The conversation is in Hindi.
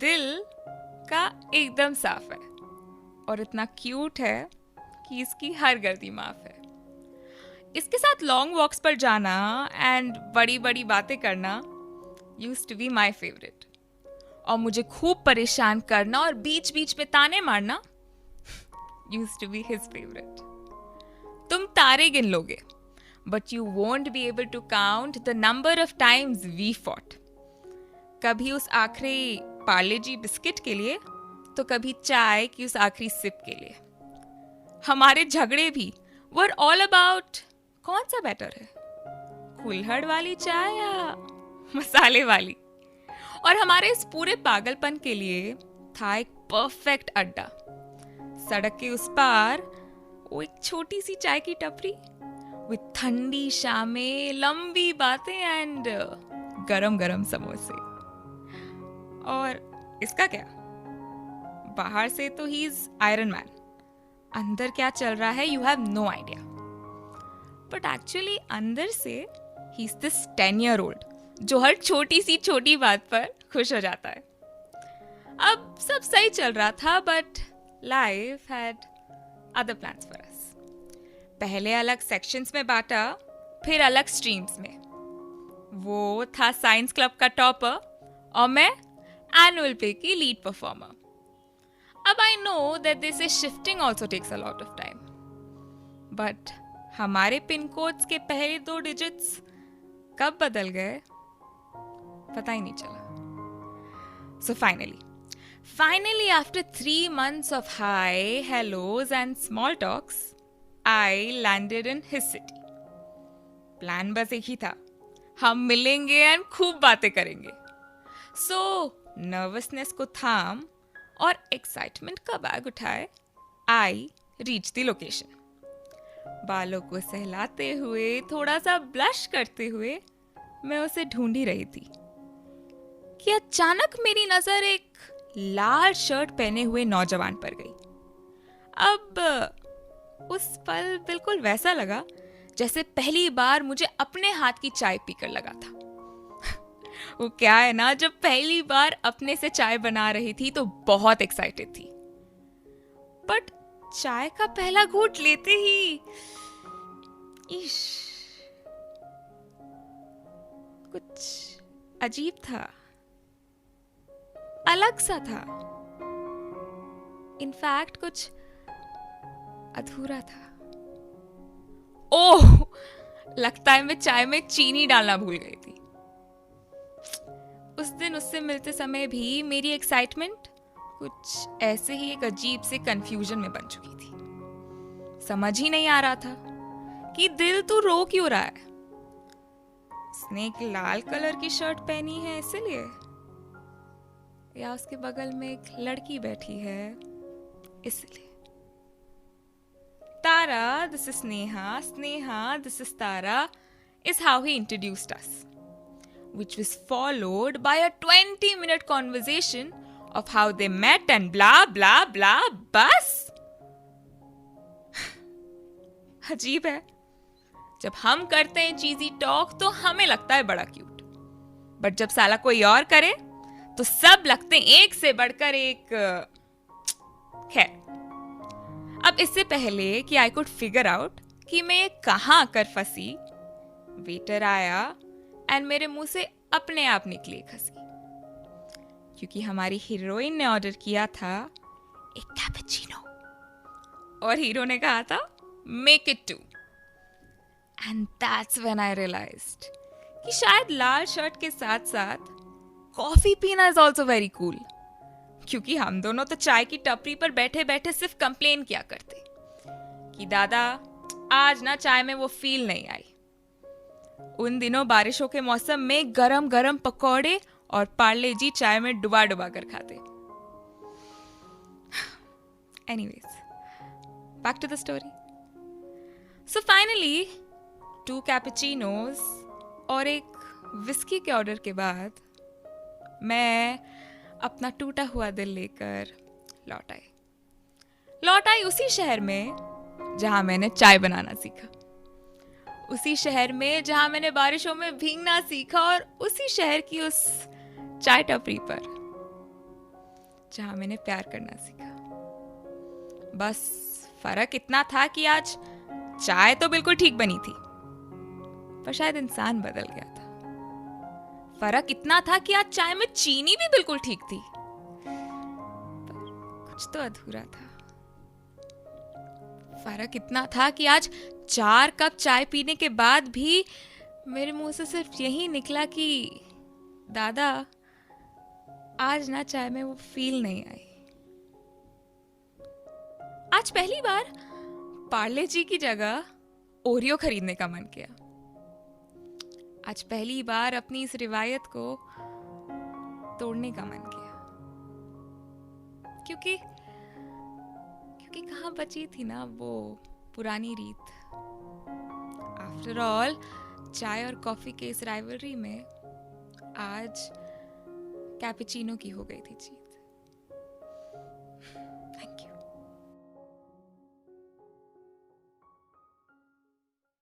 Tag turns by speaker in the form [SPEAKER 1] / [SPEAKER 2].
[SPEAKER 1] दिल का एकदम साफ है और इतना क्यूट है कि इसकी हर गलती माफ है। इसके साथ लॉन्ग वॉक्स पर जाना एंड बड़ी बड़ी बातें करना used to be my favourite, और मुझे खूब परेशान करना और बीच बीच में ताने मारना used to be his favourite. तुम तारे गिन लोगे but you won't be able to count the number of times we fought. कभी उस आखिरी पार्ले जी बिस्किट के लिए, तो कभी चाय की उस आखिरी सिप के लिए। हमारे झगड़े भी वर ऑल अबाउट कौन सा बेटर है, कुल्हड़ वाली चाय या मसाले वाली। और हमारे इस पूरे पागलपन के लिए था एक परफेक्ट अड्डा। सड़क के उस पार वो एक छोटी सी चाय की टपरी विद ठंडी शामें, लंबी बातें एंड गरम गरम समोसे। और इसका क्या, बाहर से तो ही इज आयरन मैन, अंदर क्या चल रहा है you have no idea. But actually अंदर से ही इज दिस 10-year-old जो हर छोटी सी छोटी बात पर खुश हो जाता है। अब सब सही चल रहा था but life had other plans for us. पहले अलग सेक्शंस में बांटा, फिर अलग स्ट्रीम्स में। वो था साइंस क्लब का टॉपर और मैं एनुअल प्ले की लीड परफॉर्मर। अब I know that this is shifting also takes a lot of time, but हमारे पिन कोड्स के पहले 2 डिजिट्स कब बदल गए पता ही नहीं चला। So finally after 3 months of hi, hellos and small talks, I landed in his city. Plan बस एक ही था, हम मिलेंगे एंड खूब बातें करेंगे। सो नर्वसनेस को थाम और एक्साइटमेंट का बैग उठाए आई रीच द लोकेशन। बालों को सहलाते हुए, थोड़ा सा ब्लश करते हुए मैं उसे ढूंढ ही रही थी कि अचानक मेरी नजर एक लाल शर्ट पहने हुए नौजवान पर गई। अब उस पल बिल्कुल वैसा लगा जैसे पहली बार मुझे अपने हाथ की चाय पीकर लगा था। वो क्या है ना, जब पहली बार अपने से चाय बना रही थी तो बहुत एक्साइटेड थी, बट चाय का पहला घूंट लेते ही इश, कुछ अजीब था, अलग सा था, इनफैक्ट कुछ अधूरा था। ओह, लगता है मैं चाय में चीनी डालना भूल गई थी। उस दिन उससे मिलते समय भी मेरी एक्साइटमेंट कुछ ऐसे ही एक अजीब से कंफ्यूजन में बन चुकी थी। समझ ही नहीं आ रहा था कि दिल तू रो क्यों रहा है। उसने एक लाल कलर की शर्ट पहनी है इसलिए, या उसके बगल में एक लड़की बैठी है इसलिए। तारा, this is Sneha. Sneha, this is Tara, is how he introduced us, which was followed by a 20-minute conversation of how they met and blah blah blah. बस अजीब है, जब हम करते हैं चीजी टॉक तो हमें लगता है बड़ा क्यूट, बट जब साला कोई और करे तो सब लगते हैं एक से बढ़कर एक। खैर, अब इससे पहले कि आई कुड फिगर आउट कि मैं ये कहाँ आकर फंसी, वेटर आया एंड मेरे मुंह से अपने आप निकली एक हंसी, क्योंकि हमारी हीरोइन ने ऑर्डर किया था एक कैपुचिनो और हीरो ने कहा था make it 2। And that's when I realised कि शायद लाल शर्ट के साथ साथ कॉफी पीना इज ऑल्सो वेरी कूल, क्योंकि हम दोनों तो चाय की टपरी पर बैठे बैठे सिर्फ कंप्लेन किया करते कि दादा आज ना चाय में वो फील नहीं आई। उन दिनों बारिशों के मौसम में गरम गरम पकौड़े और पार्ले जी चाय में डुबा डुबा कर खाते। Anyways, back to the story. So finally 2 cappuccinos और एक विस्की के ऑर्डर के बाद मैं अपना टूटा हुआ दिल लेकर लौट आई उसी शहर में जहां मैंने चाय बनाना सीखा, उसी शहर में जहां मैंने बारिशों में भीगना सीखा, और उसी शहर की उस चाय टपरी पर जहां मैंने प्यार करना सीखा। बस फर्क इतना था कि आज चाय तो बिल्कुल ठीक बनी थी, पर शायद इंसान बदल गया था। फर्क इतना था कि आज चाय में चीनी भी बिल्कुल ठीक थी, पर कुछ तो अधूरा था। फर्क इतना था कि आज 4 कप चाय पीने के बाद भी मेरे मुंह से सिर्फ यही निकला कि दादा, आज ना चाय में वो फील नहीं आई। आज पहली बार पार्ले जी की जगह ओरियो खरीदने का मन किया। आज पहली बार अपनी इस रिवायत को तोड़ने का मन किया, क्योंकि क्योंकि कहाँ बची थी ना वो पुरानी रीत। आफ्टर ऑल, चाय और कॉफी के इस राइवलरी में आज कैपुचिनो की हो गई थी जीत।